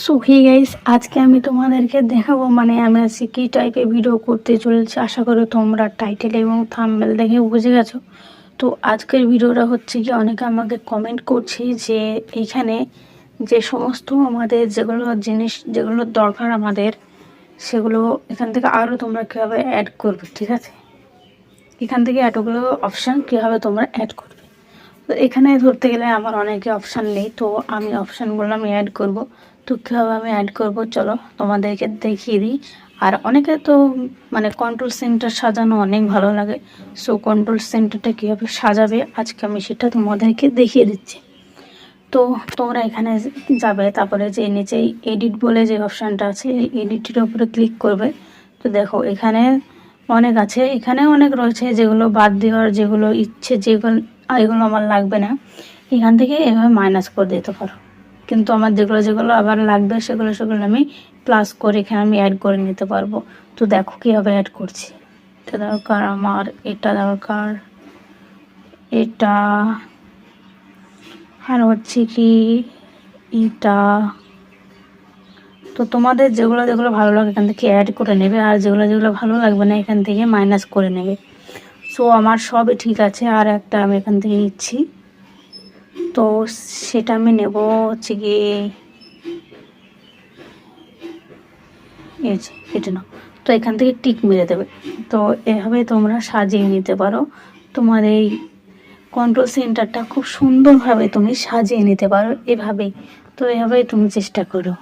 So hey guys, আজকে আমি তোমাদেরকে দেখাবো আমি আজকে কী টাইপের ভিডিও করতে চলেছি। আশা করি তোমরা টাইটেল এবং থাম্বনেল দেখে বুঝে গেছো। তো আজকের ভিডিওটা হচ্ছে কি, অনেকে আমাকে কমেন্ট করছি যে এইখানে যে সমস্ত আমাদের যেগুলো জিনিস যেগুলো দরকার আমাদের, সেগুলো এখান থেকে আরও তোমরা কীভাবে অ্যাড করবে। ঠিক আছে, এখান থেকে এতগুলো অপশান কীভাবে তোমরা অ্যাড করবে। তো এখানে ধরতে গেলে আমার অনেকে অপশান নেই, তো আমি অপশানগুলো অ্যাড করব। তো কীভাবে আমি অ্যাড করব চলো তোমাদেরকে দেখিয়ে দিই। আর অনেকে তো কন্ট্রোল সেন্টার সাজানো অনেক ভালো লাগে। সো কন্ট্রোল সেন্টারটা কীভাবে সাজাবে আজকে আমি সেটা তোমাদেরকে দেখিয়ে দিচ্ছি। তো তোমরা এখানে যাবে, তারপরে যে নিচেই এডিট বলে যে অপশানটা আছে, এই এডিটের উপরে ক্লিক করবে। তো দেখো এখানে অনেক আছে, এখানে অনেক রয়েছে যেগুলো বাদ দেওয়ার, যেগুলো ইচ্ছে, যেগুলো এগুলো আমার লাগবে না, এখান থেকে এভাবে মাইনাস করে দিতে পারো। কিন্তু আমার যেগুলো যেগুলো আবার লাগবে সেগুলো সেগুলো আমি প্লাস করে এখানে আমি অ্যাড করে নিতে পারবো। তো দেখো কীভাবে অ্যাড করছি। এটা দরকার আমার, এটা দরকার, এটা, আর হচ্ছে কি এটা। তো তোমাদের যেগুলো যেগুলো ভালো লাগে এখান থেকে অ্যাড করে নেবে, আর যেগুলো যেগুলো ভালো লাগবে না এখান থেকে মাইনাস করে নেবে। সো আমার সবই ঠিক আছে, আর একটা আমি এখান থেকে নিচ্ছি। তো সেটা আমি নেব হচ্ছে গিয়ে এই যে এটা নাও। তো এখান থেকে টিক মেরে দেবে। তো এভাবে তোমরা সাজিয়ে নিতে পারো তোমার এই কন্ট্রোল সেন্টারটা, খুব সুন্দরভাবে তুমি সাজিয়ে নিতে পারো এভাবেই। তো এভাবেই তুমি চেষ্টা করো।